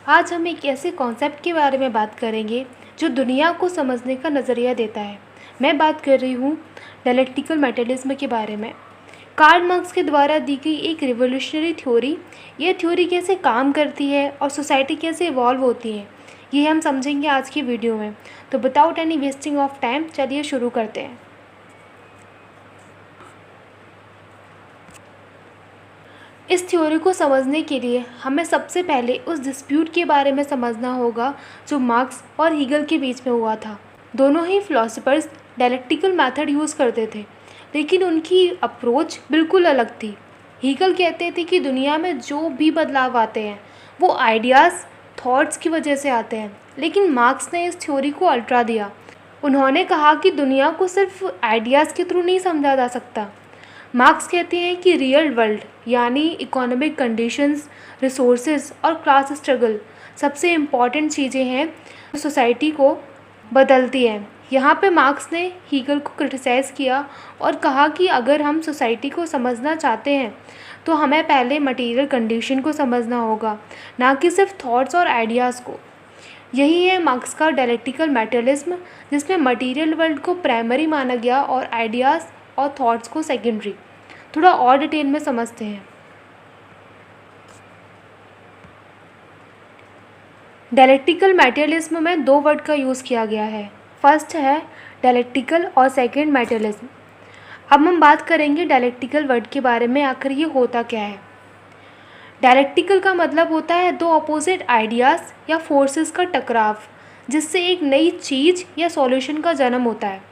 आज हम एक ऐसे कॉन्सेप्ट के बारे में बात करेंगे जो दुनिया को समझने का नज़रिया देता है। मैं बात कर रही हूँ डायलेक्टिकल मेटलिज्म के बारे में। कार्ल मार्क्स के द्वारा दी गई एक रिवोल्यूशनरी थ्योरी। ये थ्योरी कैसे काम करती है और सोसाइटी कैसे इवॉल्व होती है, ये हम समझेंगे आज की वीडियो में। तो without any wasting of time चलिए शुरू करते हैं। इस थ्योरी को समझने के लिए हमें सबसे पहले उस डिस्प्यूट के बारे में समझना होगा जो मार्क्स और हीगल के बीच में हुआ था। दोनों ही फिलोसोफर्स डायलेक्टिकल मेथड यूज़ करते थे, लेकिन उनकी अप्रोच बिल्कुल अलग थी। हीगल कहते थे कि दुनिया में जो भी बदलाव आते हैं वो आइडियाज़, थॉट्स की वजह से आते हैं, लेकिन मार्क्स ने इस थ्योरी को अल्ट्रा दिया। उन्होंने कहा कि दुनिया को सिर्फ आइडियाज़ के थ्रू नहीं समझा जा सकता। मार्क्स कहते हैं कि रियल वर्ल्ड यानी इकोनॉमिक कंडीशंस, रिसोर्सेज और क्लास स्ट्रगल सबसे इम्पॉर्टेंट चीज़ें हैं जो सोसाइटी को बदलती हैं। यहाँ पे मार्क्स ने हीगल को क्रिटिसाइज़ किया और कहा कि अगर हम सोसाइटी को समझना चाहते हैं तो हमें पहले मटेरियल कंडीशन को समझना होगा, ना कि सिर्फ थॉट्स और आइडियाज़ को। यही है मार्क्स का डायलेक्टिकल मेटलिज्म, जिसमें मटेरियल वर्ल्ड को प्राइमरी माना गया और आइडियाज़ और थॉट्स को सेकेंडरी। थोड़ा और डिटेल में समझते हैं। डायलेक्टिकल मेटलिज्म में दो वर्ड का यूज़ किया गया है। फर्स्ट है डायलेक्टिकल और सेकंड मेटलिज्म। अब हम बात करेंगे डायलेक्टिकल वर्ड के बारे में, आखिर ये होता क्या है। डायलेक्टिकल का मतलब होता है दो अपोजिट आइडियाज़ या फोर्सेस का टकराव, जिससे एक नई चीज़ या सॉल्यूशन का जन्म होता है।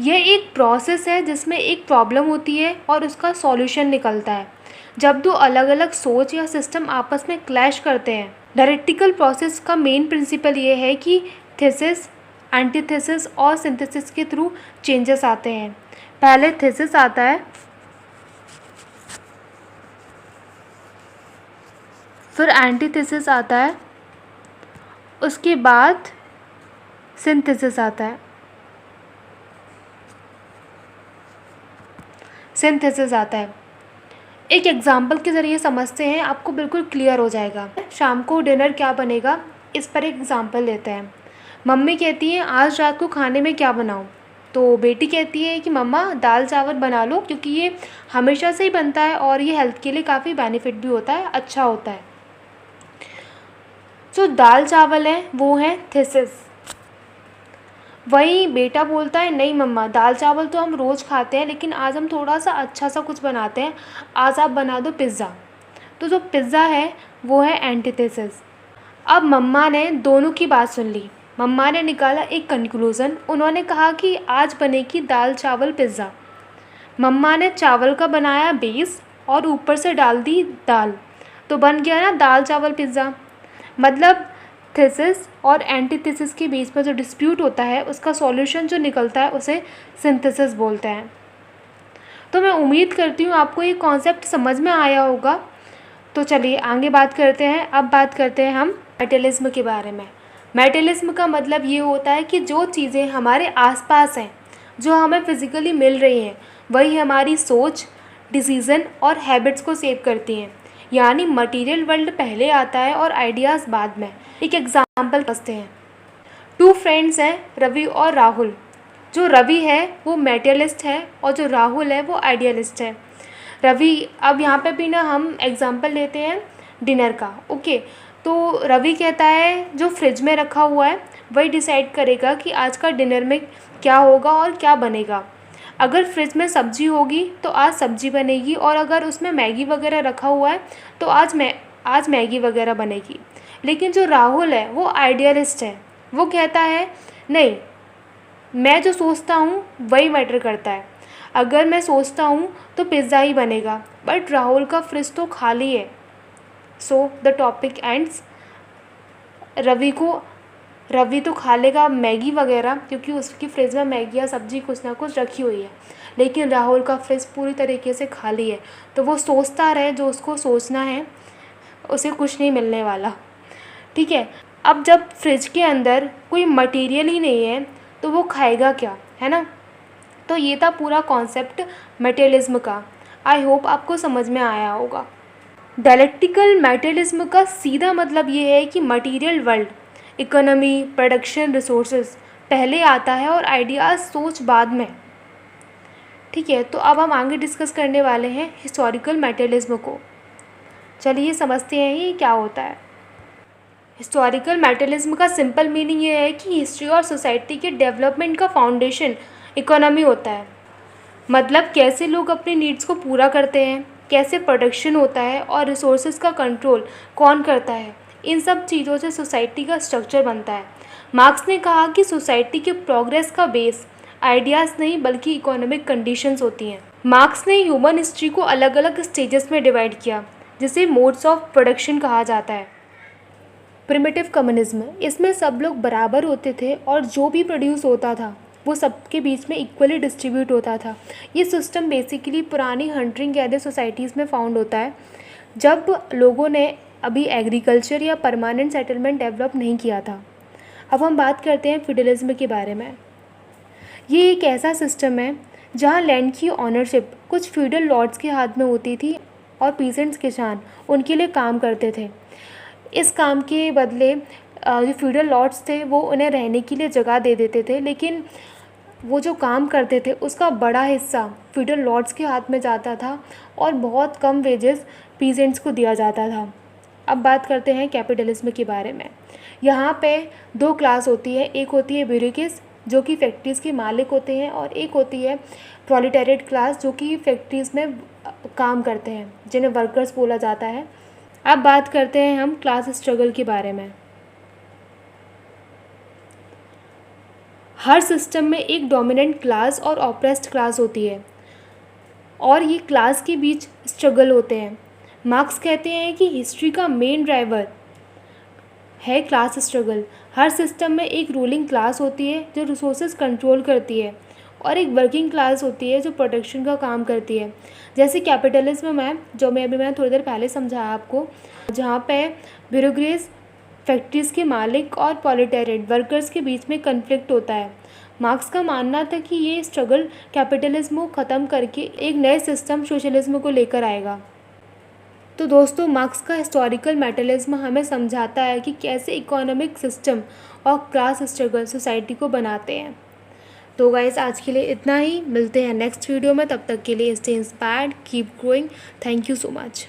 यह एक प्रोसेस है जिसमें एक प्रॉब्लम होती है और उसका सॉल्यूशन निकलता है जब दो अलग अलग सोच या सिस्टम आपस में क्लैश करते हैं। डायलेक्टिकल प्रोसेस का मेन प्रिंसिपल ये है कि थीसिस, एंटीथेसिस और सिंथेसिस के थ्रू चेंजेस आते हैं। पहले थीसिस आता है, फिर एंटीथेसिस आता है, उसके बाद सिंथेसिस आता है। सिंथेसिस आता है। एक एग्जाम्पल के ज़रिए समझते हैं, आपको बिल्कुल क्लियर हो जाएगा। शाम को डिनर क्या बनेगा, इस पर एक एग्जाम्पल लेते हैं। मम्मी कहती है आज रात को खाने में क्या बनाऊँ, तो बेटी कहती है कि मम्मा दाल चावल बना लो, क्योंकि ये हमेशा से ही बनता है और ये हेल्थ के लिए काफ़ी बेनिफिट भी होता है, अच्छा होता है। जो दाल चावल है वो है थीसिस। वही बेटा बोलता है नहीं मम्मा, दाल चावल तो हम रोज़ खाते हैं, लेकिन आज हम थोड़ा सा अच्छा सा कुछ बनाते हैं, आज आप बना दो पिज़्ज़ा। तो जो पिज़्ज़ा है वो है एंटीथेसिस। अब मम्मा ने दोनों की बात सुन ली। मम्मा ने निकाला एक कंक्लूज़न। उन्होंने कहा कि आज बनेगी दाल चावल पिज़्ज़ा। मम्मा ने चावल का बनाया बेस और ऊपर से डाल दी दाल, तो बन गया ना दाल चावल पिज़्ज़ा। मतलब थीसिस और एंटीथेसिस के बीच में जो डिस्प्यूट होता है उसका सॉल्यूशन जो निकलता है उसे सिंथेसिस बोलते हैं। तो मैं उम्मीद करती हूँ आपको ये कॉन्सेप्ट समझ में आया होगा। तो चलिए आगे बात करते हैं। अब बात करते हैं हम मेटलिज्म के बारे में। मेटलिज्म का मतलब ये होता है कि जो चीज़ें हमारे आसपास हैं, जो हमें फिज़िकली मिल रही हैं, वही हमारी सोच, डिसीज़न और हैबिट्स को सेव करती हैं। यानी मटेरियल वर्ल्ड पहले आता है और आइडियाज़ बाद में। एक एग्जांपल समझते हैं। टू फ्रेंड्स हैं, रवि और राहुल। जो रवि है वो मेटेरियलिस्ट है और जो राहुल है वो आइडियलिस्ट है। रवि, अब यहाँ पे भी ना हम एग्जांपल लेते हैं डिनर का। ओके, तो रवि कहता है जो फ्रिज में रखा हुआ है वही डिसाइड करेगा कि आज का डिनर में क्या होगा और क्या बनेगा। अगर फ्रिज में सब्ज़ी होगी तो आज सब्ज़ी बनेगी, और अगर उसमें मैगी वगैरह रखा हुआ है तो आज मैगी वगैरह बनेगी। लेकिन जो राहुल है वो आइडियलिस्ट है। वो कहता है नहीं, मैं जो सोचता हूँ वही मैटर करता है। अगर मैं सोचता हूँ तो पिज़्ज़ा ही बनेगा, बट राहुल का फ्रिज तो खाली है। So the topic ends. Ravi तो खा लेगा मैगी वगैरह, क्योंकि उसकी फ्रिज में मैगी या सब्ज़ी कुछ ना कुछ रखी हुई है, लेकिन राहुल का फ्रिज पूरी तरीके से खाली है। तो वो सोचता रहे, जो उसको सोचना है उसे कुछ नहीं मिलने वाला। ठीक है। अब जब फ्रिज के अंदर कोई मटेरियल ही नहीं है तो वो खाएगा क्या, है ना। तो ये था पूरा कॉन्सेप्ट मटेरियलिज्म का। आई होप आपको समझ में आया होगा। डायलेक्टिकल मैटेरियलिज्म का सीधा मतलब ये है कि material world, economy, production, resources पहले आता है और आइडियाज़ सोच बाद में। ठीक है, तो अब हम आगे डिस्कस करने वाले हैं हिस्टोरिकल मैटेरियलिज्म को। चलिए समझते हैं ये क्या होता है। हिस्टोरिकल मैटेरियलिज्म का सिंपल मीनिंग ये है कि हिस्ट्री और सोसाइटी के डेवलपमेंट का फाउंडेशन इकोनॉमी होता है। मतलब कैसे लोग अपनी नीड्स को पूरा करते हैं, कैसे प्रोडक्शन होता है और रिसोर्सेज का कंट्रोल कौन करता है, इन सब चीज़ों से सोसाइटी का स्ट्रक्चर बनता है। मार्क्स ने कहा कि सोसाइटी के प्रोग्रेस का बेस आइडियाज़ नहीं बल्कि इकोनॉमिक कंडीशंस होती हैं। मार्क्स ने ह्यूमन हिस्ट्री को अलग अलग स्टेजेस में डिवाइड किया, जिसे मोड्स ऑफ प्रोडक्शन कहा जाता है। प्रिमिटिव कम्युनिज्म, इसमें सब लोग बराबर होते थे और जो भी प्रोड्यूस होता था वो सबके बीच में इक्वली डिस्ट्रीब्यूट होता था। ये सिस्टम बेसिकली पुरानी हंटिंग गैदर सोसाइटीज़ में फाउंड होता है, जब लोगों ने अभी एग्रीकल्चर या परमानेंट सेटलमेंट डेवलप नहीं किया था। अब हम बात करते हैं फ्यूडलिज्म के बारे में। ये एक ऐसा सिस्टम है जहाँ लैंड की ऑनरशिप कुछ फ्यूडल लॉर्ड्स के हाथ में होती थी और पीसेंट्स किसान उनके लिए काम करते थे। इस काम के बदले जो फ्यूडल लॉर्ड्स थे वो उन्हें रहने के लिए जगह दे देते थे, लेकिन वो जो काम करते थे उसका बड़ा हिस्सा फ्यूडल लॉर्ड्स के हाथ में जाता था और बहुत कम वेजेस पीसेंट्स को दिया जाता था। अब बात करते हैं कैपिटलिज्म के बारे में। यहाँ पे दो क्लास होती है, एक होती है ब्यूरोक्रेट्स जो कि फैक्ट्रीज़ के मालिक होते हैं और एक होती है प्रोलेटारिएट क्लास जो कि फैक्ट्रीज़ में काम करते हैं, जिन्हें वर्कर्स बोला जाता है। अब बात करते हैं हम क्लास स्ट्रगल के बारे में। हर सिस्टम में एक डोमिनेंट क्लास और ऑप्रेस्ड क्लास होती है और ये क्लास के बीच स्ट्रगल होते हैं। मार्क्स कहते हैं कि हिस्ट्री का मेन ड्राइवर है क्लास स्ट्रगल। हर सिस्टम में एक रूलिंग क्लास होती है जो रिसोर्सेज कंट्रोल करती है और एक वर्किंग क्लास होती है जो प्रोडक्शन का काम करती है। जैसे कैपिटलिज्म में, जो मैंने थोड़ी देर पहले समझाया आपको, जहाँ पे ब्यूरोक्रेट्स फैक्ट्रीज़ के मालिक और प्रोलेटारिएट वर्कर्स के बीच में कन्फ्लिक्ट होता है। मार्क्स का मानना था कि ये स्ट्रगल कैपिटलिज्म को ख़त्म करके एक नए सिस्टम सोशलिज्म को लेकर आएगा। तो दोस्तों, मार्क्स का हिस्टोरिकल मैटेरियलिज्म हमें समझाता है कि कैसे इकोनॉमिक सिस्टम और क्लास स्ट्रगल सोसाइटी को बनाते हैं। तो गाइस, आज के लिए इतना ही। मिलते हैं नेक्स्ट वीडियो में, तब तक के लिए stay inspired, keep growing. Thank you so much.